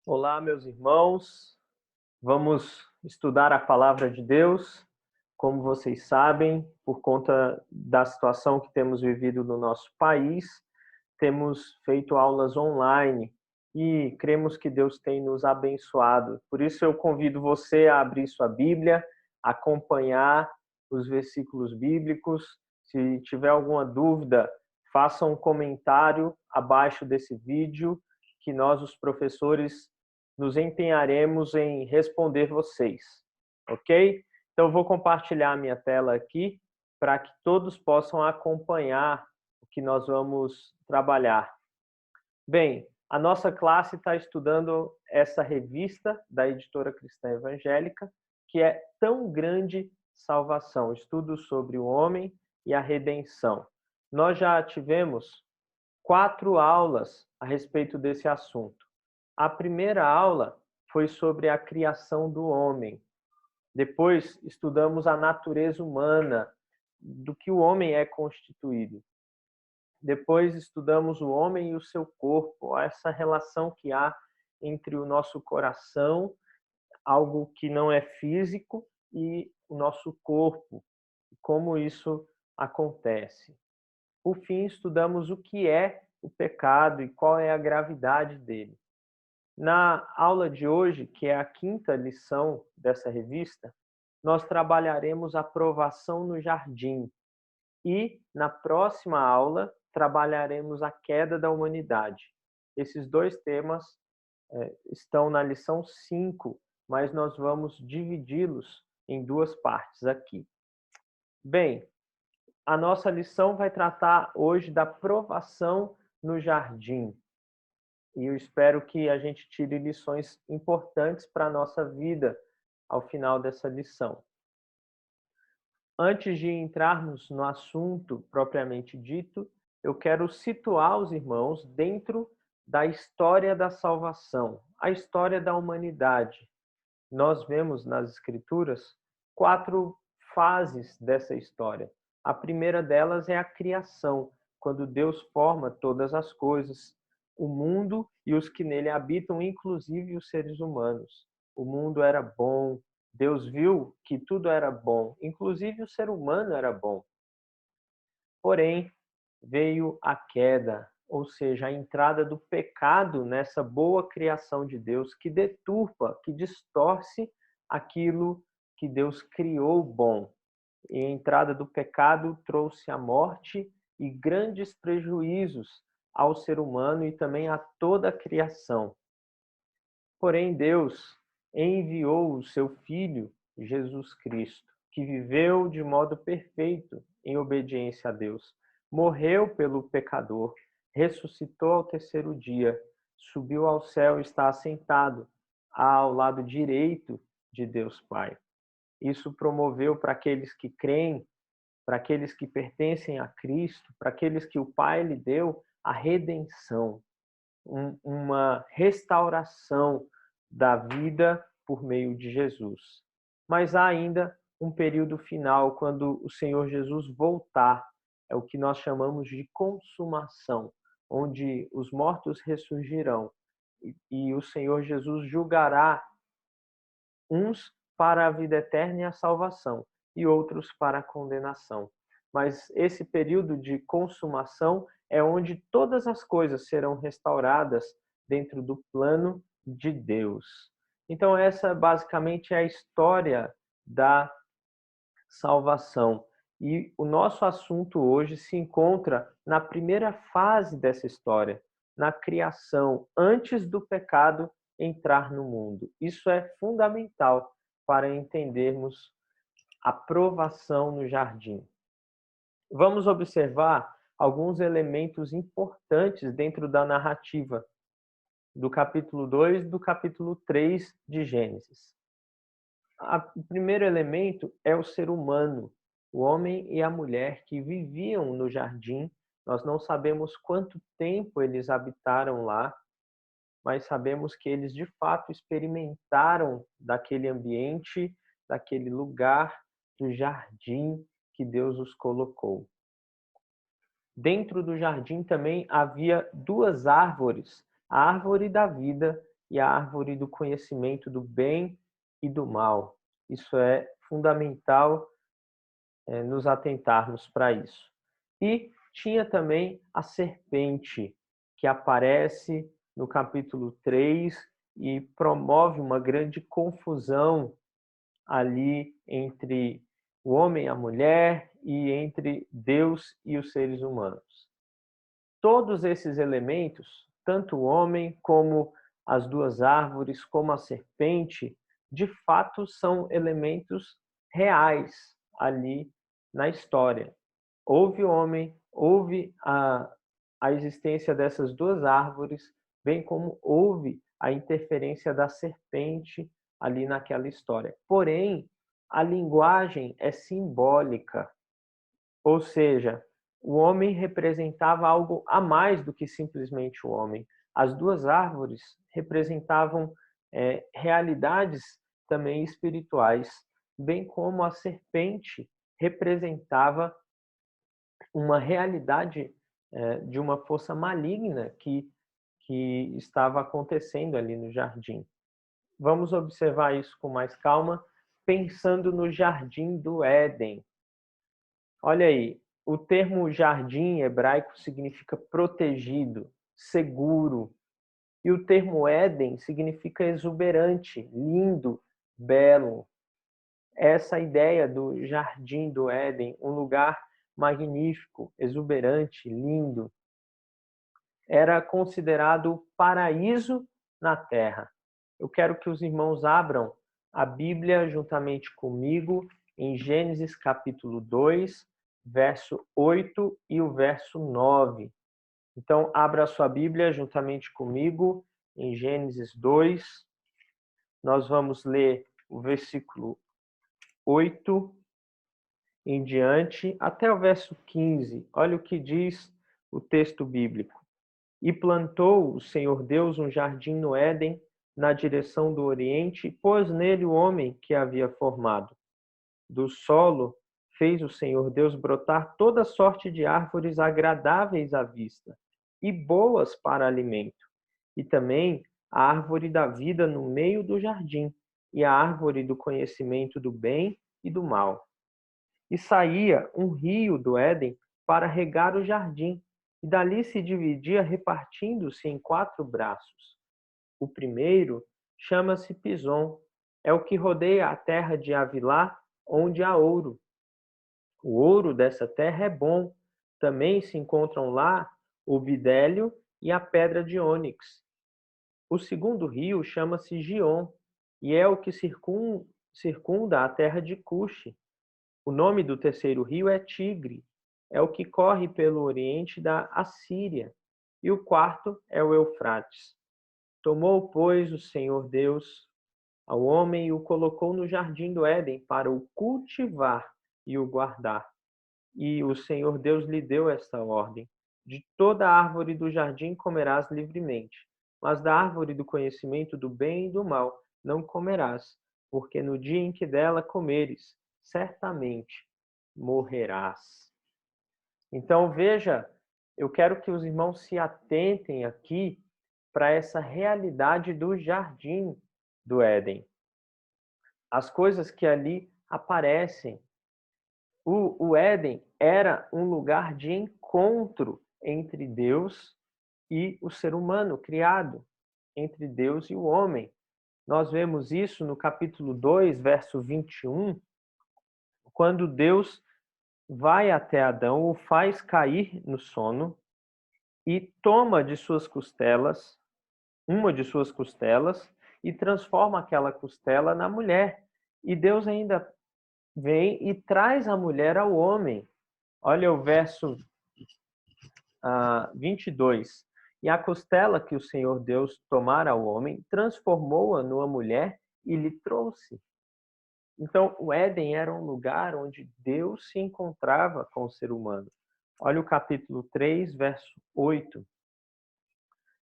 Olá, meus irmãos. Vamos estudar a palavra de Deus. Como vocês sabem, por conta da situação que temos vivido no nosso país, temos feito aulas online e cremos que Deus tem nos abençoado. Por isso, eu convido você a abrir sua Bíblia, acompanhar os versículos bíblicos. Se tiver alguma dúvida, faça um comentário abaixo desse vídeo, que nós, os professores, nos empenharemos em responder vocês, ok? Então, eu vou compartilhar a minha tela aqui para que todos possam acompanhar o que nós vamos trabalhar. Bem, a nossa classe está estudando essa revista da Editora Cristã Evangélica, que é Tão Grande Salvação, estudos sobre o homem e a redenção. Nós já tivemos 4 aulas a respeito desse assunto. A primeira aula foi sobre a criação do homem. Depois estudamos a natureza humana, do que o homem é constituído. Depois estudamos o homem e o seu corpo, essa relação que há entre o nosso coração, algo que não é físico, e o nosso corpo, como isso acontece. Por fim, estudamos o que é o pecado e qual é a gravidade dele. Na aula de hoje, que é a 5ª lição dessa revista, nós trabalharemos a provação no jardim. E, na próxima aula, trabalharemos a queda da humanidade. Esses 2 temas estão na lição 5, mas nós vamos dividi-los em 2 partes aqui. Bem, a nossa lição vai tratar hoje da provação no jardim. E eu espero que a gente tire lições importantes para a nossa vida ao final dessa lição. Antes de entrarmos no assunto propriamente dito, eu quero situar os irmãos dentro da história da salvação, a história da humanidade. Nós vemos nas Escrituras 4 fases dessa história. A primeira delas é a criação, quando Deus forma todas as coisas, o mundo e os que nele habitam, inclusive os seres humanos. O mundo era bom, Deus viu que tudo era bom, inclusive o ser humano era bom. Porém, veio a queda, ou seja, a entrada do pecado nessa boa criação de Deus, que deturpa, que distorce aquilo que Deus criou bom. E a entrada do pecado trouxe a morte e grandes prejuízos ao ser humano e também a toda a criação. Porém, Deus enviou o seu Filho, Jesus Cristo, que viveu de modo perfeito em obediência a Deus, morreu pelo pecador, ressuscitou ao 3º dia, subiu ao céu e está assentado ao lado direito de Deus Pai. Isso promoveu para aqueles que creem, para aqueles que pertencem a Cristo, para aqueles que o Pai lhe deu, a redenção, uma restauração da vida por meio de Jesus. Mas há ainda um período final, quando o Senhor Jesus voltar, é o que nós chamamos de consumação, onde os mortos ressurgirão e o Senhor Jesus julgará uns para a vida eterna e a salvação, e outros para a condenação. Mas esse período de consumação é onde todas as coisas serão restauradas dentro do plano de Deus. Então, essa basicamente é a história da salvação. E o nosso assunto hoje se encontra na primeira fase dessa história, na criação, antes do pecado entrar no mundo. Isso é fundamental para entendermos a provação no jardim. Vamos observar alguns elementos importantes dentro da narrativa do capítulo 2 e do capítulo 3 de Gênesis. O primeiro elemento é o ser humano, o homem e a mulher que viviam no jardim. Nós não sabemos quanto tempo eles habitaram lá, mas sabemos que eles de fato experimentaram daquele ambiente, daquele lugar, do jardim que Deus os colocou. Dentro do jardim também havia 2 árvores, a árvore da vida e a árvore do conhecimento do bem e do mal. Isso é fundamental, nos atentarmos para isso. E tinha também a serpente, que aparece no capítulo 3 e promove uma grande confusão ali entre o homem e a mulher e entre Deus e os seres humanos. Todos esses elementos, tanto o homem como as duas árvores, como a serpente, de fato são elementos reais ali na história. Houve homem, houve a existência dessas duas árvores, bem como houve a interferência da serpente ali naquela história. Porém, a linguagem é simbólica, ou seja, o homem representava algo a mais do que simplesmente o homem. As duas árvores representavam realidades também espirituais, bem como a serpente representava uma realidade de uma força maligna que estava acontecendo ali no jardim. Vamos observar isso com mais calma, pensando no jardim do Éden. Olha aí, o termo jardim em hebraico significa protegido, seguro. E o termo Éden significa exuberante, lindo, belo. Essa ideia do jardim do Éden, um lugar magnífico, exuberante, lindo, era considerado o paraíso na terra. Eu quero que os irmãos abram a Bíblia juntamente comigo em Gênesis capítulo 2, verso 8 e o verso 9. Então, abra a sua Bíblia juntamente comigo em Gênesis 2. Nós vamos ler o versículo 8 em diante até o verso 15. Olha o que diz o texto bíblico. E plantou o Senhor Deus um jardim no Éden, na direção do Oriente, e pôs nele o homem que havia formado. Do solo fez o Senhor Deus brotar toda sorte de árvores agradáveis à vista e boas para alimento, e também a árvore da vida no meio do jardim, e a árvore do conhecimento do bem e do mal. E saía um rio do Éden para regar o jardim, e dali se dividia, repartindo-se em 4 braços. O primeiro chama-se Pison, é o que rodeia a terra de Avilá, onde há ouro. O ouro dessa terra é bom. Também se encontram lá o bidélio e a pedra de ônix. O segundo rio chama-se Gion, e é o que circunda a terra de Cuxi. O nome do terceiro rio é Tigre, é o que corre pelo oriente da Assíria. E o quarto é o Eufrates. Tomou, pois, o Senhor Deus ao homem e o colocou no jardim do Éden para o cultivar e o guardar. E o Senhor Deus lhe deu esta ordem: de toda árvore do jardim comerás livremente, mas da árvore do conhecimento do bem e do mal não comerás, porque no dia em que dela comeres, certamente morrerás. Então, veja, eu quero que os irmãos se atentem aqui para essa realidade do jardim do Éden. As coisas que ali aparecem. O Éden era um lugar de encontro entre Deus e o ser humano criado, entre Deus e o homem. Nós vemos isso no capítulo 2, verso 21, quando Deus vai até Adão, o faz cair no sono e toma de suas costelas, uma de suas costelas, e transforma aquela costela na mulher. E Deus ainda vem e traz a mulher ao homem. Olha o verso 22. E a costela que o Senhor Deus tomara ao homem, transformou-a numa mulher e lhe trouxe. Então, o Éden era um lugar onde Deus se encontrava com o ser humano. Olha o capítulo 3, verso 8.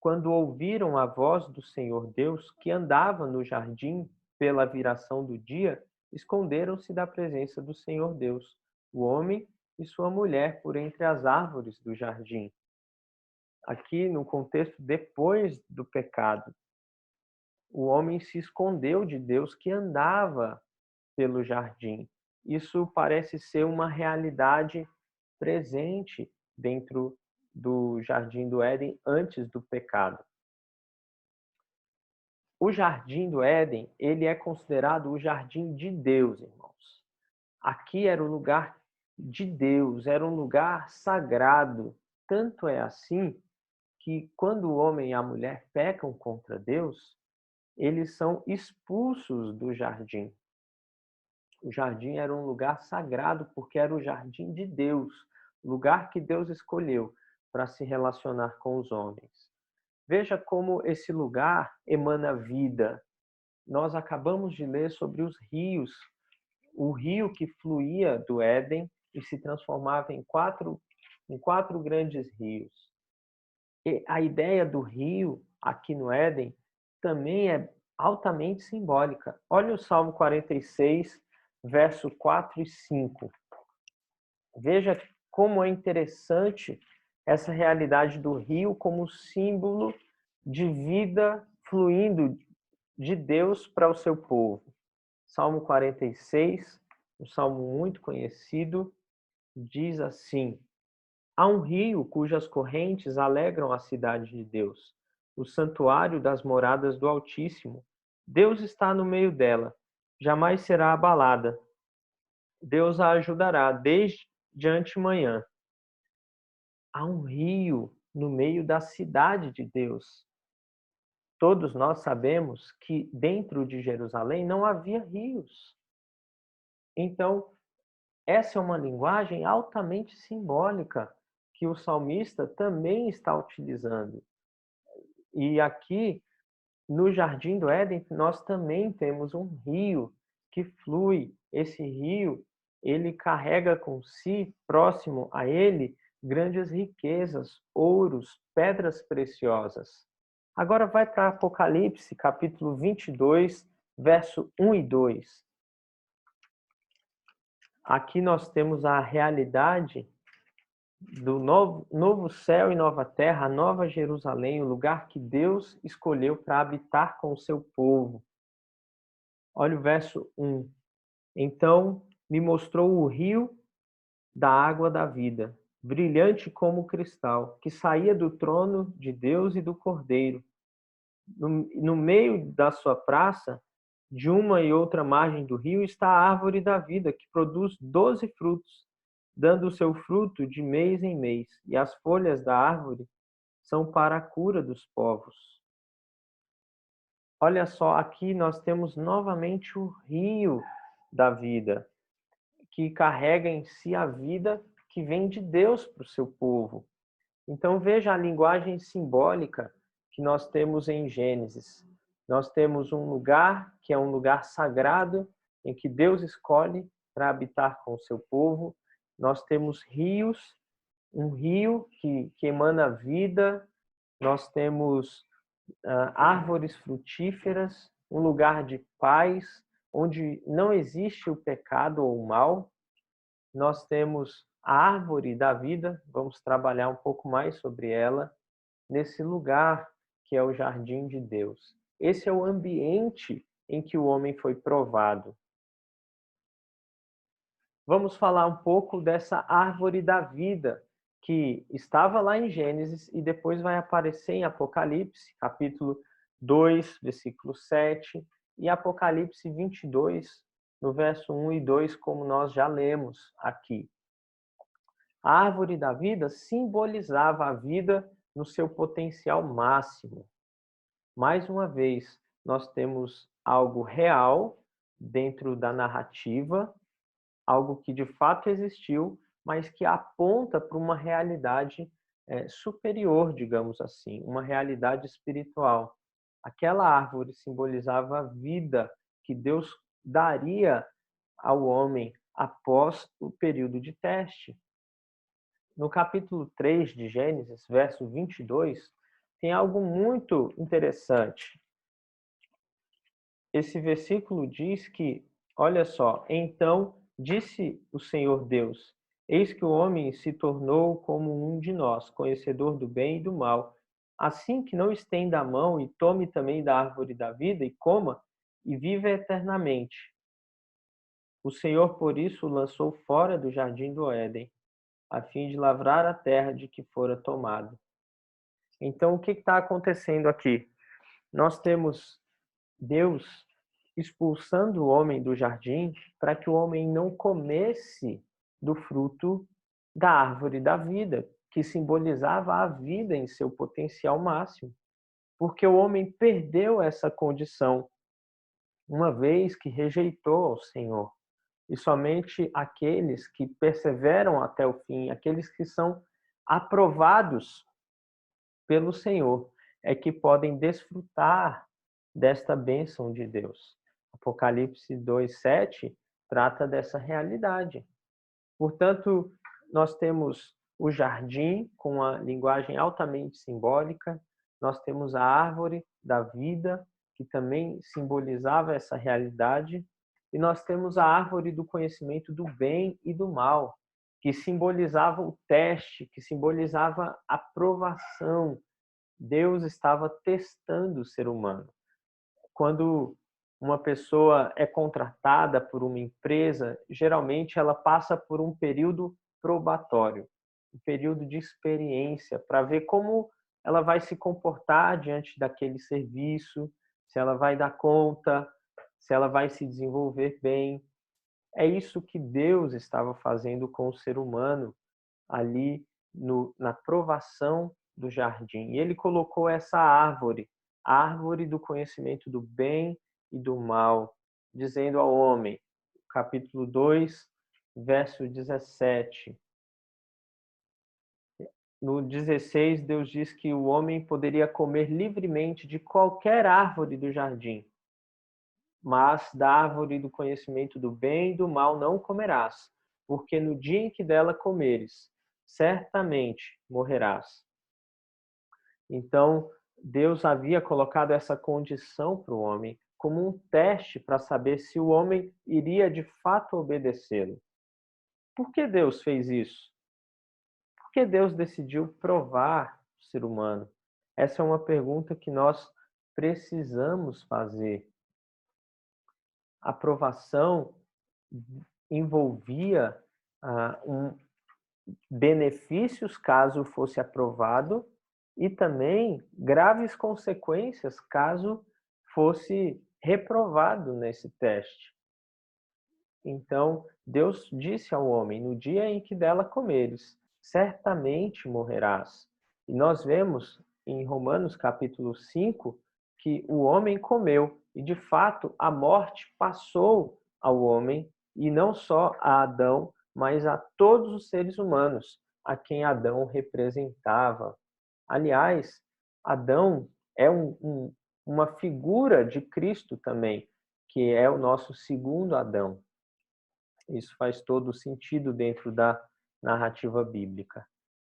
Quando ouviram a voz do Senhor Deus, que andava no jardim pela viração do dia, esconderam-se da presença do Senhor Deus, o homem e sua mulher, por entre as árvores do jardim. Aqui no contexto depois do pecado. o homem se escondeu de Deus que andava pelo jardim. Isso parece ser uma realidade presente dentro do jardim do Éden antes do pecado. O jardim do Éden, ele é considerado o jardim de Deus, irmãos. Aqui era o lugar de Deus, era um lugar sagrado. Tanto é assim que quando o homem e a mulher pecam contra Deus, eles são expulsos do jardim. O jardim era um lugar sagrado porque era o jardim de Deus, o lugar que Deus escolheu para se relacionar com os homens. Veja como esse lugar emana vida. Nós acabamos de ler sobre os rios, o rio que fluía do Éden e se transformava em quatro grandes rios. E a ideia do rio aqui no Éden também é altamente simbólica. Olha o Salmo 46, verso 4 e 5. Veja como é interessante essa realidade do rio como símbolo de vida fluindo de Deus para o seu povo. Salmo 46, um salmo muito conhecido, diz assim: há um rio cujas correntes alegram a cidade de Deus, o santuário das moradas do Altíssimo. Deus está no meio dela, jamais será abalada. Deus a ajudará desde de antemanhã. Há um rio no meio da cidade de Deus. Todos nós sabemos que dentro de Jerusalém não havia rios. Então, essa é uma linguagem altamente simbólica que o salmista também está utilizando. E aqui, no Jardim do Éden, nós também temos um rio que flui. Esse rio, ele carrega com si, próximo a ele, grandes riquezas, ouros, pedras preciosas. Agora vai para Apocalipse, capítulo 22, verso 1 e 2. Aqui nós temos a realidade do novo céu e nova terra, a nova Jerusalém, o lugar que Deus escolheu para habitar com o seu povo. Olha o verso 1. Então me mostrou o rio da água da vida, brilhante como cristal, que saía do trono de Deus e do Cordeiro. No meio da sua praça, de uma e outra margem do rio, está a árvore da vida, que produz 12 frutos, dando o seu fruto de mês em mês, e as folhas da árvore são para a cura dos povos. Olha só, aqui nós temos novamente o rio da vida, que carrega em si a vida que vem de Deus para o seu povo. Então veja a linguagem simbólica que nós temos em Gênesis. Nós temos um lugar que é um lugar sagrado, em que Deus escolhe para habitar com o seu povo. Nós temos rios, um rio que emana vida. Nós temos árvores frutíferas, um lugar de paz, onde não existe o pecado ou o mal. Nós temos a árvore da vida, vamos trabalhar um pouco mais sobre ela, nesse lugar que é o jardim de Deus. Esse é o ambiente em que o homem foi provado. Vamos falar um pouco dessa árvore da vida, que estava lá em Gênesis e depois vai aparecer em Apocalipse, capítulo 2, versículo 7, e Apocalipse 22, no verso 1 e 2, como nós já lemos aqui. A árvore da vida simbolizava a vida no seu potencial máximo. Mais uma vez, nós temos algo real dentro da narrativa, algo que de fato existiu, mas que aponta para uma realidade superior, digamos assim, uma realidade espiritual. Aquela árvore simbolizava a vida que Deus daria ao homem após o período de teste. No capítulo 3 de Gênesis, verso 22, tem algo muito interessante. Esse versículo diz que, olha só, então disse o Senhor Deus: eis que o homem se tornou como um de nós, conhecedor do bem e do mal. assim que não estenda a mão e tome também da árvore da vida e coma e viva eternamente. O Senhor, por isso, o lançou fora do jardim do Éden, a fim de lavrar a terra de que fora tomado. Então, o que está acontecendo aqui? Nós temos Deus expulsando o homem do jardim para que o homem não comesse do fruto da árvore da vida, que simbolizava a vida em seu potencial máximo. Porque o homem perdeu essa condição, uma vez que rejeitou o Senhor. E somente aqueles que perseveram até o fim, aqueles que são aprovados pelo Senhor, é que podem desfrutar desta bênção de Deus. Apocalipse 2:7 trata dessa realidade. Portanto, nós temos o jardim com a linguagem altamente simbólica, nós temos a árvore da vida, que também simbolizava essa realidade, e nós temos a árvore do conhecimento do bem e do mal, que simbolizava o teste, que simbolizava a provação. Deus estava testando o ser humano. Quando uma pessoa é contratada por uma empresa, geralmente ela passa por um período probatório, um período de experiência, para ver como ela vai se comportar diante daquele serviço, se ela vai dar conta, se ela vai se desenvolver bem. É isso que Deus estava fazendo com o ser humano ali na provação do jardim. E ele colocou essa árvore, a árvore do conhecimento do bem e do mal, dizendo ao homem, capítulo 2, verso 17. No 16, Deus diz que o homem poderia comer livremente de qualquer árvore do jardim, mas da árvore do conhecimento do bem e do mal não comerás, porque no dia em que dela comeres, certamente morrerás. Então, Deus havia colocado essa condição para o homem como um teste para saber se o homem iria de fato obedecê-lo. Por que Deus fez isso? Por que Deus decidiu provar o ser humano? Essa é uma pergunta que nós precisamos fazer. A provação envolvia benefícios caso fosse aprovado e também graves consequências caso fosse reprovado nesse teste. Então, Deus disse ao homem: no dia em que dela comeres, certamente morrerás. E nós vemos em Romanos capítulo 5 que o homem comeu e, de fato, a morte passou ao homem e não só a Adão, mas a todos os seres humanos a quem Adão representava. Aliás, Adão é uma figura de Cristo também, que é o nosso segundo Adão. Isso faz todo sentido dentro da narrativa bíblica.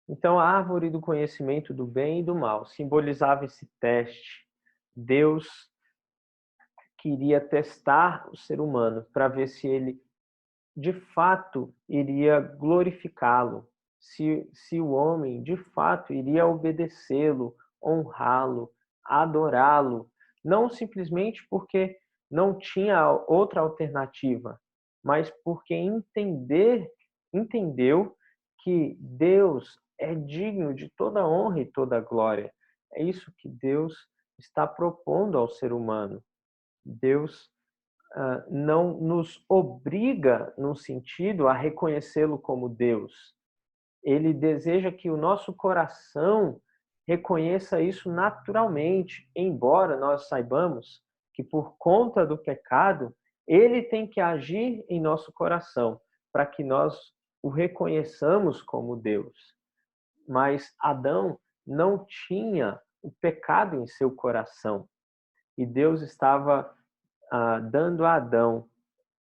Então, a árvore do conhecimento do bem e do mal simbolizava esse teste. Deus queria testar o ser humano para ver se ele, de fato, iria glorificá-lo, se o homem, de fato, iria obedecê-lo, honrá-lo, adorá-lo, não simplesmente porque não tinha outra alternativa, mas porque entendeu que Deus é digno de toda honra e toda glória. É isso que Deus está propondo ao ser humano. Deus não nos obriga, num sentido, a reconhecê-lo como Deus. Ele deseja que o nosso coração reconheça isso naturalmente, embora nós saibamos que por conta do pecado, ele tem que agir em nosso coração para que nós o reconheçamos como Deus. Mas Adão não tinha o pecado em seu coração. E Deus estava dando a Adão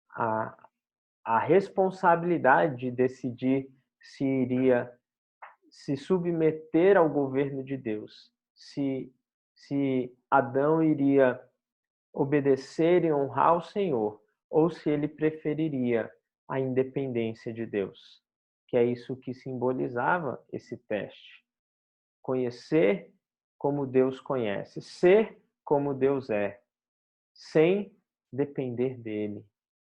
a responsabilidade de decidir se iria se submeter ao governo de Deus, se Adão iria obedecer e honrar o Senhor, ou se ele preferiria a independência de Deus, que é isso que simbolizava esse teste. Conhecer como Deus conhece, ser como Deus é, sem depender dele.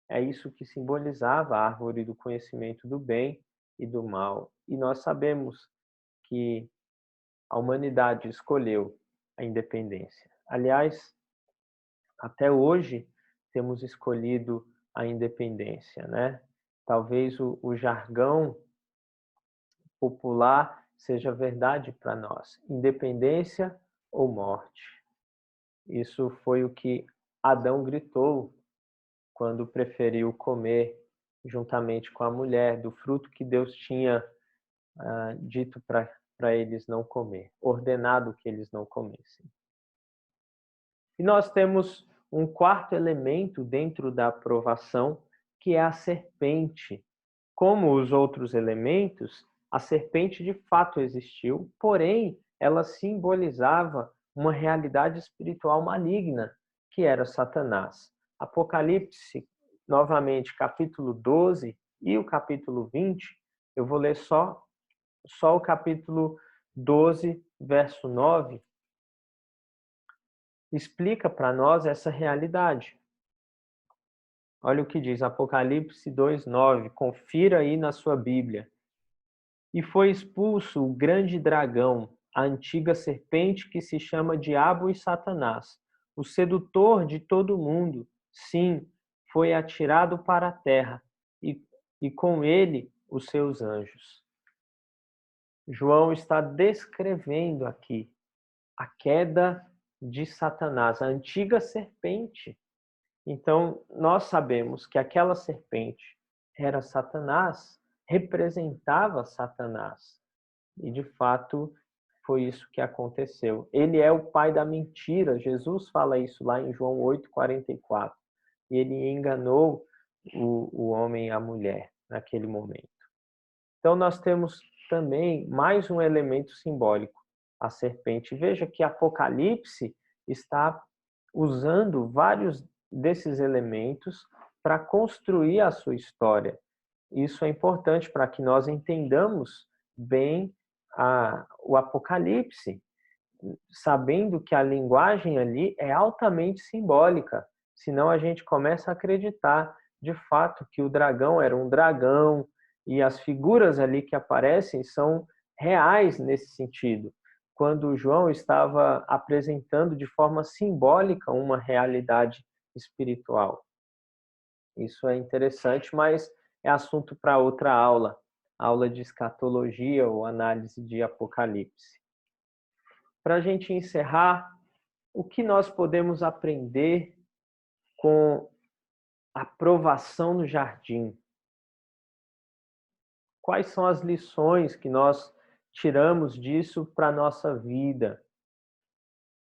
É isso que simbolizava a árvore do conhecimento do bem e do mal. E nós sabemos que a humanidade escolheu a independência. Aliás, até hoje temos escolhido a independência, né? Talvez o jargão popular seja verdade para nós. Independência ou morte. Isso foi o que Adão gritou quando preferiu comer juntamente com a mulher do fruto que Deus tinha dito para eles não comer, ordenado que eles não comessem. E nós temos um quarto elemento dentro da aprovação, que é a serpente. Como os outros elementos, a serpente de fato existiu, porém ela simbolizava uma realidade espiritual maligna, que era Satanás. Apocalipse, novamente, capítulo 12 e o capítulo 20, eu vou ler só o capítulo 12, verso 9, explica para nós essa realidade. Olha o que diz Apocalipse 2:9, confira aí na sua Bíblia. E foi expulso o grande dragão, a antiga serpente que se chama Diabo e Satanás, o sedutor de todo mundo. Sim, foi atirado para a terra, e com ele os seus anjos. João está descrevendo aqui a queda de Satanás, a antiga serpente. Então, nós sabemos que aquela serpente era Satanás, representava Satanás. E, de fato, foi isso que aconteceu. Ele é o pai da mentira. Jesus fala isso lá em João 8:44. E ele enganou o homem e a mulher naquele momento. Então, nós temos também mais um elemento simbólico, a serpente. Veja que Apocalipse está usando vários desses elementos para construir a sua história. Isso é importante para que nós entendamos bem o Apocalipse, sabendo que a linguagem ali é altamente simbólica. Senão a gente começa a acreditar de fato que o dragão era um dragão e as figuras ali que aparecem são reais nesse sentido. Quando João estava apresentando de forma simbólica uma realidade espiritual. Isso é interessante, mas é assunto para outra aula, aula de escatologia ou análise de Apocalipse. Para a gente encerrar, o que nós podemos aprender com a provação no jardim? Quais são as lições que nós tiramos disso para a nossa vida?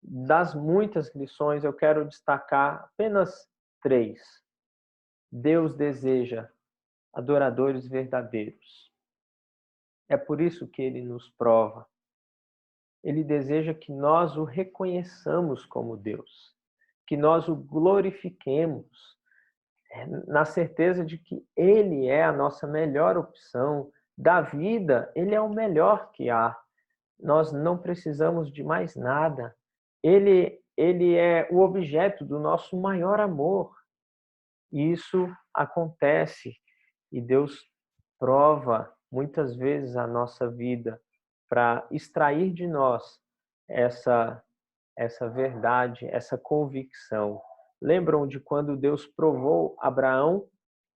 Das muitas lições, eu quero destacar apenas 3. Deus deseja adoradores verdadeiros. É por isso que ele nos prova. Ele deseja que nós o reconheçamos como Deus, que nós o glorifiquemos, na certeza de que ele é a nossa melhor opção. Da vida, ele é o melhor que há. Nós não precisamos de mais nada. Ele é o objeto do nosso maior amor. E isso acontece e Deus prova muitas vezes a nossa vida para extrair de nós essa verdade, essa convicção. Lembram de quando Deus provou Abraão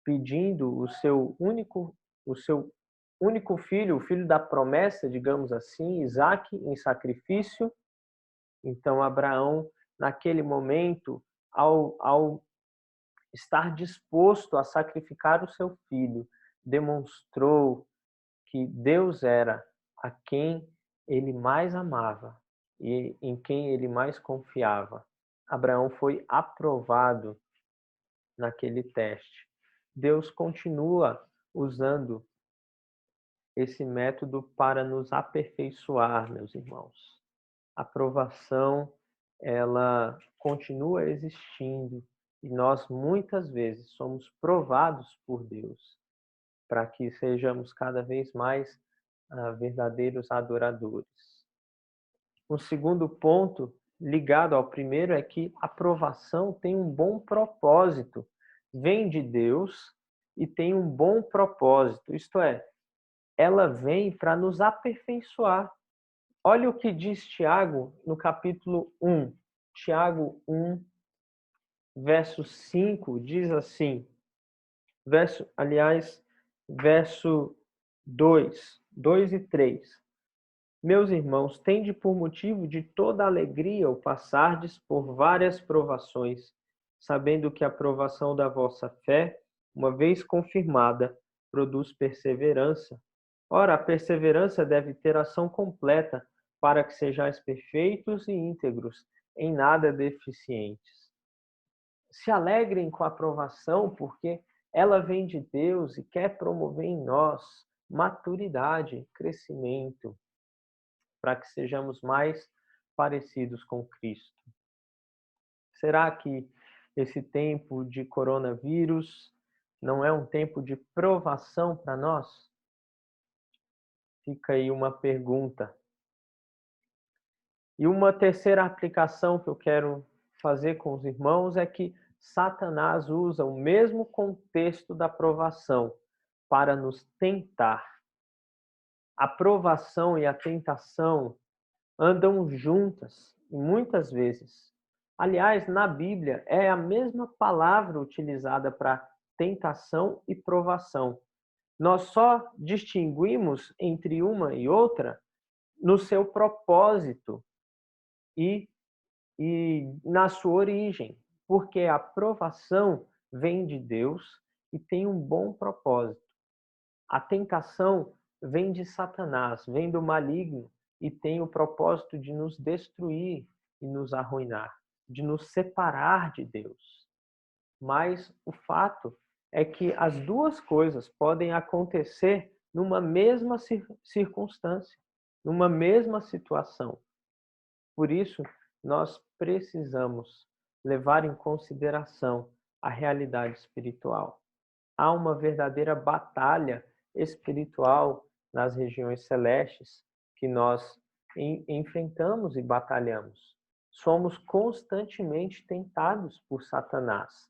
pedindo o seu único filho, o filho da promessa, digamos assim, Isaque, em sacrifício? Então Abraão, naquele momento, ao estar disposto a sacrificar o seu filho, demonstrou que Deus era a quem ele mais amava e em quem ele mais confiava. Abraão foi aprovado naquele teste. Deus continua usando esse método para nos aperfeiçoar, meus irmãos. A aprovação, ela continua existindo e nós muitas vezes somos provados por Deus para que sejamos cada vez mais verdadeiros adoradores. Um segundo ponto ligado ao primeiro é que a provação tem um bom propósito, vem de Deus e tem um bom propósito, isto é, ela vem para nos aperfeiçoar. Olha o que diz Tiago no capítulo 1. Tiago 1, verso 5, diz assim, verso 2 e 3. Meus irmãos, tende por motivo de toda alegria o passardes por várias provações, sabendo que a provação da vossa fé, uma vez confirmada, produz perseverança. Ora, a perseverança deve ter ação completa, para que sejais perfeitos e íntegros, em nada deficientes. Se alegrem com a aprovação, porque ela vem de Deus e quer promover em nós maturidade, crescimento, para que sejamos mais parecidos com Cristo. Será que esse tempo de coronavírus não é um tempo de provação para nós? Fica aí uma pergunta. E uma terceira aplicação que eu quero fazer com os irmãos é que Satanás usa o mesmo contexto da provação para nos tentar. A provação e a tentação andam juntas, e muitas vezes. Aliás, na Bíblia é a mesma palavra utilizada para tentação e provação. Nós só distinguimos entre uma e outra no seu propósito e na sua origem, porque a provação vem de Deus e tem um bom propósito. A tentação vem de Satanás, vem do maligno e tem o propósito de nos destruir e nos arruinar, de nos separar de Deus. Mas o fato é que as duas coisas podem acontecer numa mesma circunstância, numa mesma situação. Por isso, nós precisamos levar em consideração a realidade espiritual. Há uma verdadeira batalha espiritual nas regiões celestes que nós enfrentamos e batalhamos. Somos constantemente tentados por Satanás.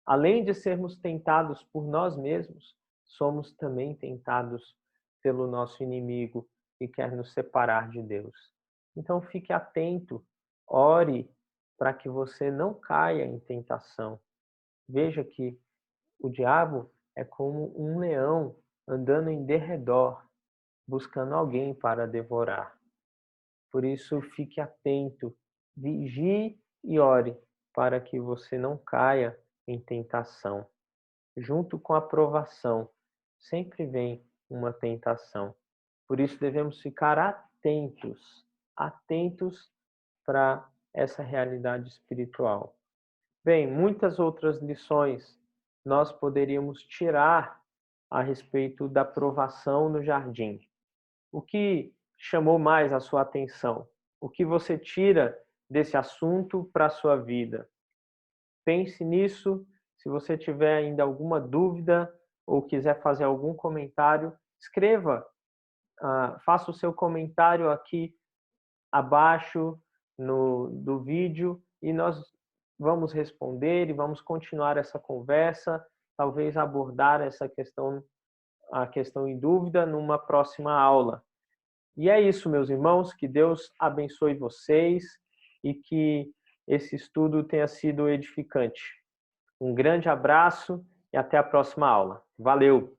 Além de sermos tentados por nós mesmos, somos também tentados pelo nosso inimigo que quer nos separar de Deus. Então fique atento, ore para que você não caia em tentação. Veja que o diabo é como um leão andando em derredor, buscando alguém para devorar. Por isso, fique atento, vigie e ore para que você não caia em tentação. Junto com a provação, sempre vem uma tentação. Por isso, devemos ficar atentos para essa realidade espiritual. Bem, muitas outras lições nós poderíamos tirar a respeito da provação no jardim. O que chamou mais a sua atenção? O que você tira desse assunto para a sua vida? Pense nisso. Se você tiver ainda alguma dúvida ou quiser fazer algum comentário, escreva, faça o seu comentário aqui abaixo do vídeo e nós vamos responder e vamos continuar essa conversa, talvez abordar a questão em dúvida numa próxima aula. E é isso, meus irmãos, que Deus abençoe vocês e que esse estudo tenha sido edificante. Um grande abraço e até a próxima aula. Valeu!